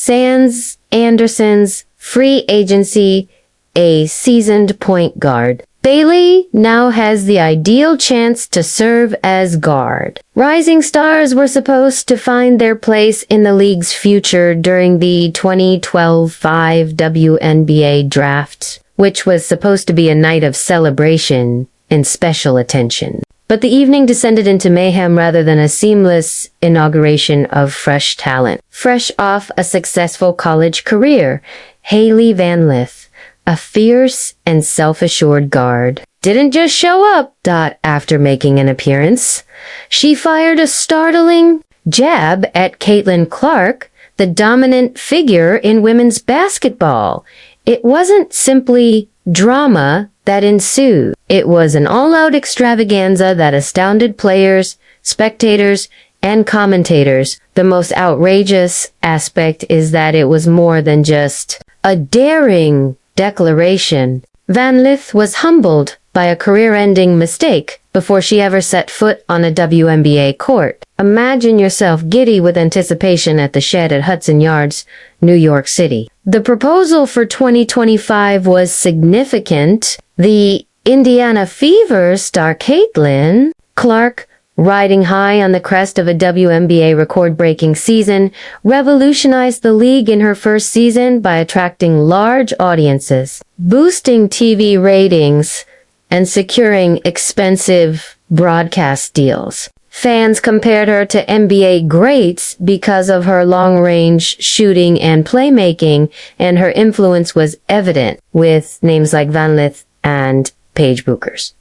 sans Anderson's free agency, a seasoned point guard. Bailey now has the ideal chance to serve as guard. Rising stars were supposed to find their place in the league's future during the 2012-5 WNBA draft, which was supposed to be a night of celebration and special attention. But the evening descended into mayhem rather than a seamless inauguration of fresh talent. Fresh off a successful college career, Hailey Van Lith, a fierce and self-assured guard, didn't just show up, after making an appearance. She fired a startling jab at Caitlin Clark, the dominant figure in women's basketball. It wasn't simply drama that ensued. It was an all-out extravaganza that astounded players, spectators, and commentators. The most outrageous aspect is that it was more than just a daring declaration. Van Lith was humbled by a career-ending mistake before she ever set foot on a WNBA court. Imagine yourself giddy with anticipation at the Shed at Hudson Yards, New York City. The proposal for 2025 was significant. The Indiana Fever star Caitlin Clark, riding high on the crest of a WNBA record-breaking season, revolutionized the league in her first season by attracting large audiences, boosting TV ratings, and securing expensive broadcast deals. Fans compared her to NBA greats because of her long-range shooting and playmaking, and her influence was evident with names like Van Lith and Paige Buchers.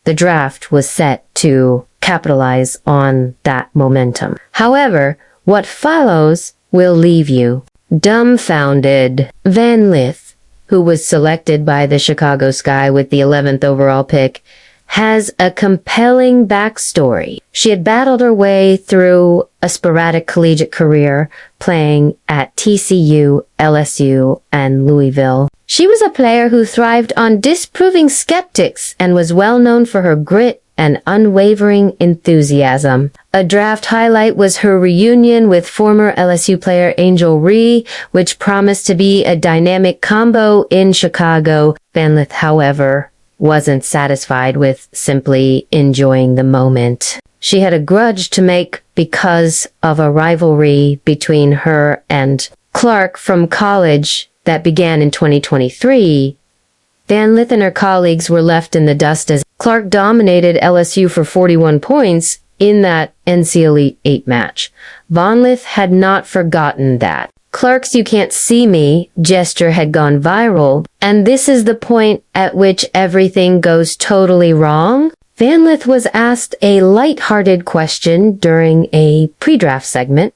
The draft was set to capitalize on that momentum. However, what follows will leave you dumbfounded. Van Lith, who was selected by the Chicago Sky with the 11th overall pick, has a compelling backstory. She had battled her way through a sporadic collegiate career, playing at TCU, LSU, and Louisville. She was a player who thrived on disproving skeptics and was well known for her grit and unwavering enthusiasm. A draft highlight was her reunion with former LSU player Angel Ree, which promised to be a dynamic combo in Chicago. Van Lith, however, wasn't satisfied with simply enjoying the moment. She had a grudge to make because of a rivalry between her and Clark from college that began in 2023. Van Lith and her colleagues were left in the dust as Clark dominated LSU for 41 points in that NC Elite 8 match. Van Lith had not forgotten that. Clark's "you can't see me" gesture had gone viral, and this is the point at which everything goes totally wrong. Van Lith was asked a light-hearted question during a pre-draft segment.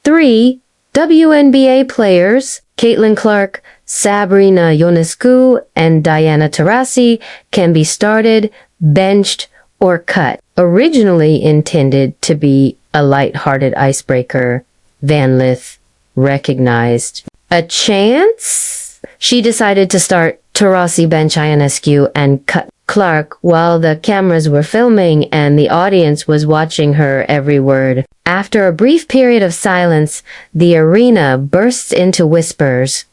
3 WNBA players, Caitlin Clark, Sabrina Ionescu, and Diana Taurasi, can be started, benched, or cut. Originally intended to be a light-hearted icebreaker, Van Lith recognized a chance. She decided to start Taurasi, bench Ionescu, and cut Clark while the cameras were filming and the audience was watching her every word. After a brief period of silence, the arena bursts into whispers.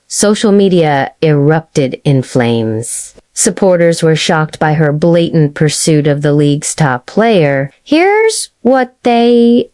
Social media erupted in flames. Supporters were shocked by her blatant pursuit of the league's top player. Here's what they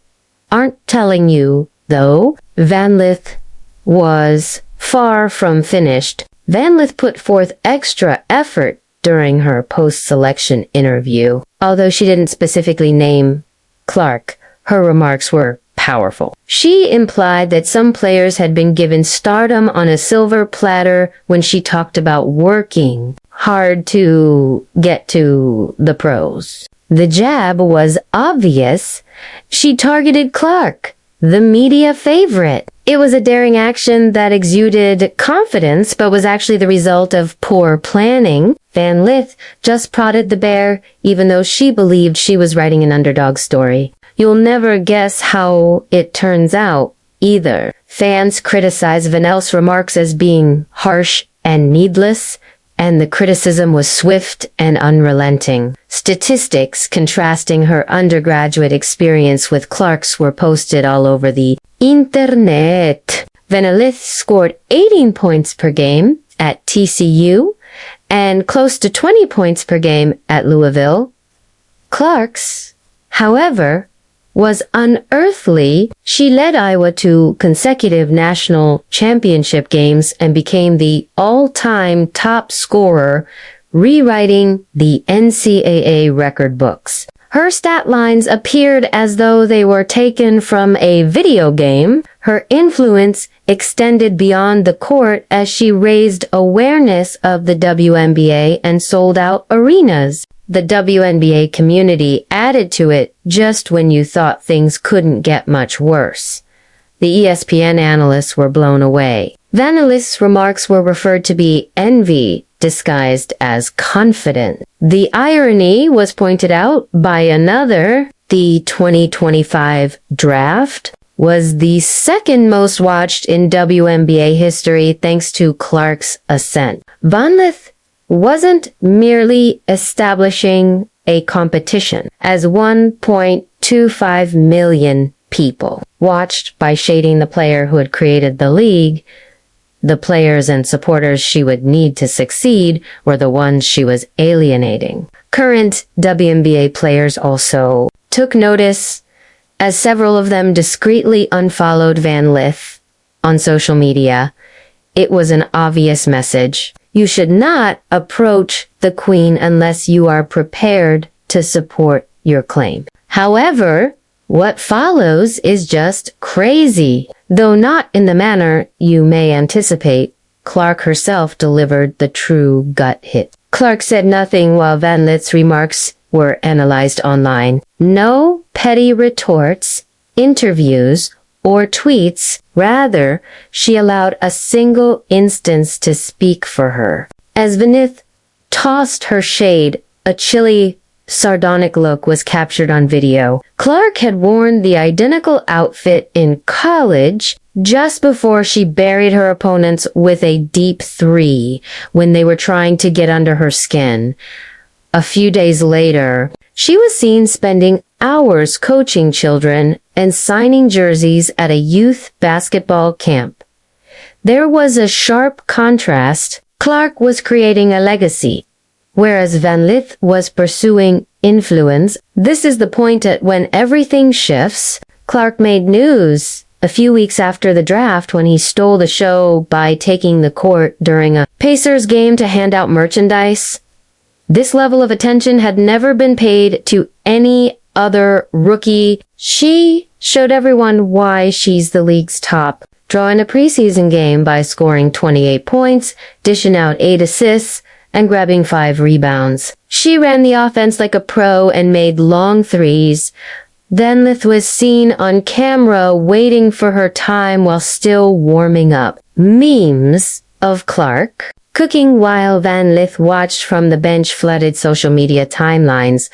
aren't telling you, though. Van Lith was far from finished. Van Lith put forth extra effort during her post-selection interview. Although she didn't specifically name Clark, her remarks were powerful. She implied that some players had been given stardom on a silver platter when she talked about working hard to get to the pros. The jab was obvious. She targeted Clark, the media favorite. It was a daring action that exuded confidence, but was actually the result of poor planning. Van Lith just prodded the bear, even though she believed she was writing an underdog story. You'll never guess how it turns out, either. Fans criticized Van Lith's remarks as being harsh and needless. and the criticism was swift and unrelenting. Statistics contrasting her undergraduate experience with Clark's were posted all over the internet. Van Lith scored 18 points per game at TCU and close to 20 points per game at Louisville. Clark's, however, was unearthly. She led Iowa to consecutive national championship games and became the all-time top scorer, rewriting the NCAA record books. Her stat lines appeared as though they were taken from a video game. Her influence extended beyond the court as she raised awareness of the WNBA and sold out arenas. The WNBA community added to it just when you thought things couldn't get much worse. The ESPN analysts were blown away. Van Lith's remarks were referred to be envy disguised as confidence. The irony was pointed out by another. The 2025 draft was the second most watched in WNBA history thanks to Clark's ascent. Van Lith wasn't merely establishing a competition, as 1.25 million people watched by shading the player who had created the league. The players and supporters she would need to succeed were the ones she was alienating. Current WNBA players also took notice, as several of them discreetly unfollowed Van Lith on social media. It was an obvious message. You should not approach the Queen unless you are prepared to support your claim. However, what follows is just crazy. Though not in the manner you may anticipate, Clark herself delivered the true gut hit. Clark said nothing while Van Lith's remarks were analyzed online. No petty retorts, interviews, or tweets. Rather, she allowed a single instance to speak for her. As Van Lith tossed her shade, a chilly, sardonic look was captured on video. Clark had worn the identical outfit in college just before she buried her opponents with a deep three when they were trying to get under her skin. A few days later, she was seen spending hours coaching children and signing jerseys at a youth basketball camp. There was a sharp contrast. Clark was creating a legacy, whereas Van Lith was pursuing influence. This is the point at when everything shifts. Clark made news a few weeks after the draft when he stole the show by taking the court during a Pacers game to hand out merchandise. This level of attention had never been paid to any other rookie. She showed everyone why she's the league's top, drawing a preseason game by scoring 28 points, dishing out 8 assists, and grabbing 5 rebounds. She ran the offense like a pro and made long threes. Van Lith was seen on camera waiting for her time while still warming up. Memes of Clark cooking while Van Lith watched from the bench flooded social media timelines.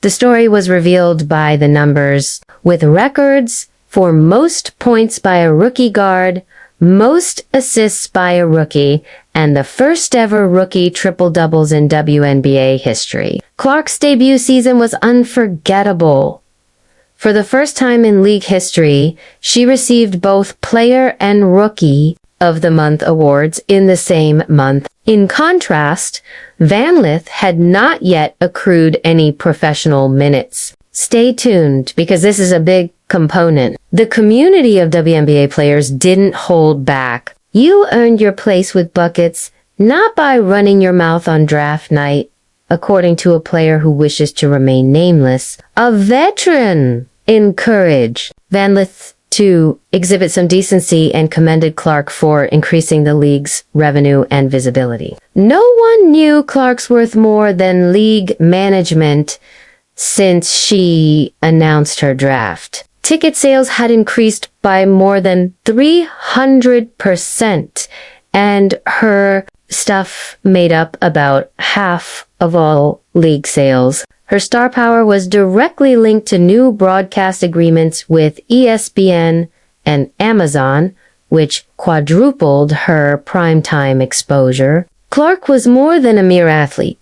The story was revealed by the numbers, with records for most points by a rookie guard, most assists by a rookie, and the first ever rookie triple-doubles in WNBA history. Clark's debut season was unforgettable. For the first time in league history, she received both Player and Rookie of the Month awards in the same month. In contrast, Van Lith had not yet accrued any professional minutes. Stay tuned, because this is a big component. The community of WNBA players didn't hold back. You earned your place with buckets, not by running your mouth on draft night, according to a player who wishes to remain nameless. A veteran encouraged Van Lith to exhibit some decency and commended Clark for increasing the league's revenue and visibility. No one knew Clark's worth more than league management since she announced her draft. Ticket sales had increased by more than 300%, and her stuff made up about half of all league sales. Her star power was directly linked to new broadcast agreements with ESPN and Amazon, which quadrupled her primetime exposure. Clark was more than a mere athlete.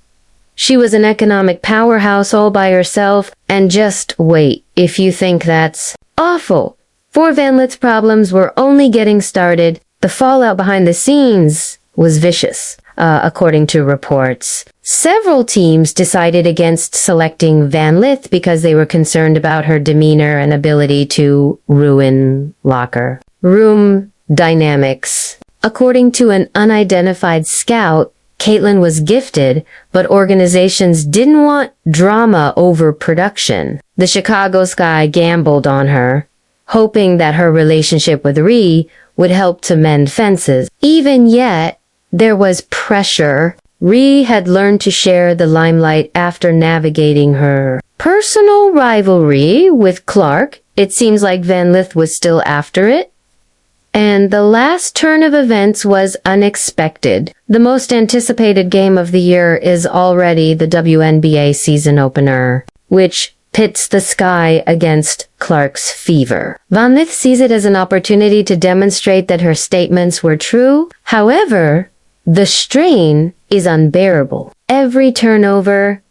She was an economic powerhouse all by herself, and just wait if you think that's awful. For Van Lith's problems were only getting started. The fallout behind the scenes was vicious, according to reports. Several teams decided against selecting Van Lith because they were concerned about her demeanor and ability to ruin locker room dynamics. According to an unidentified scout, Caitlin was gifted, but organizations didn't want drama over production. The Chicago Sky gambled on her, hoping that her relationship with Rhee would help to mend fences. Even yet, there was pressure. Rhee had learned to share the limelight after navigating her personal rivalry with Clark. It seems like Van Lith was still after it. And the last turn of events was unexpected. The most anticipated game of the year is already the WNBA season opener, which pits the Sky against Clark's Fever. Van Lith sees it as an opportunity to demonstrate that her statements were true. However, the strain is unbearable. Every turnover,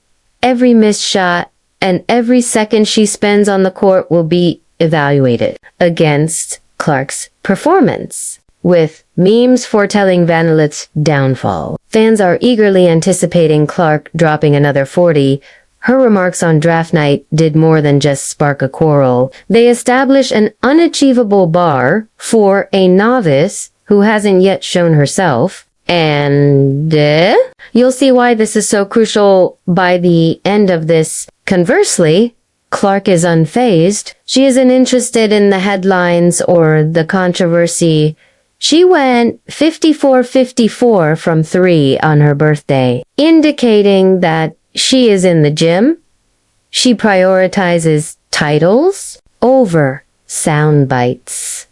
every missed shot, and every second she spends on the court will be evaluated against Clark's performance, with memes foretelling Van Lith's downfall. Fans are eagerly anticipating Clark dropping another 40. Her remarks on draft night did more than just spark a quarrel. They establish an unachievable bar for a novice who hasn't yet shown herself. And you'll see why this is so crucial by the end of this. Conversely, Clark is unfazed. She isn't interested in the headlines or the controversy. She went 54-54 from 3 on her birthday, indicating that she is in the gym. She prioritizes titles over sound bites.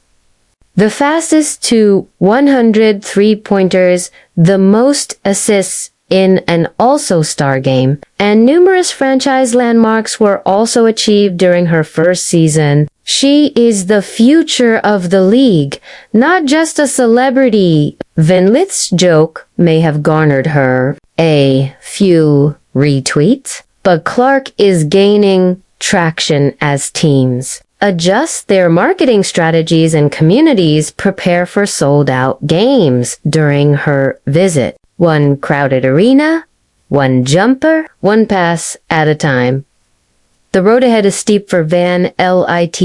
The fastest to 100 three-pointers, the most assists in an All-Star game, and numerous franchise landmarks were also achieved during her first season. She is the future of the league, not just a celebrity. Van Lith's joke may have garnered her a few retweets, but Clark is gaining traction as teams adjust their marketing strategies and communities prepare for sold-out games during her visit. One crowded arena, one jumper, one pass at a time. The road ahead is steep for Van Lith.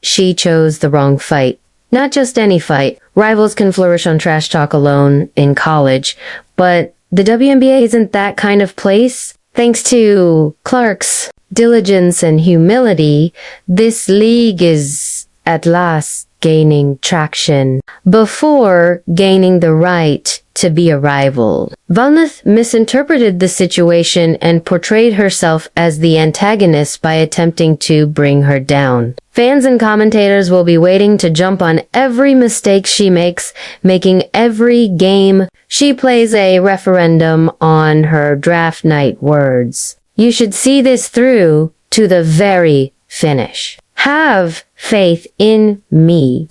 She chose the wrong fight. Not just any fight. Rivals can flourish on trash talk alone in college, but the WNBA isn't that kind of place. Thanks to Clark's diligence and humility, this league is at last gaining traction before gaining the right to be a rival. Van Lith misinterpreted the situation and portrayed herself as the antagonist by attempting to bring her down. Fans and commentators will be waiting to jump on every mistake she makes, making every game she plays a referendum on her draft night words. You should see this through to the very finish. Have faith in me.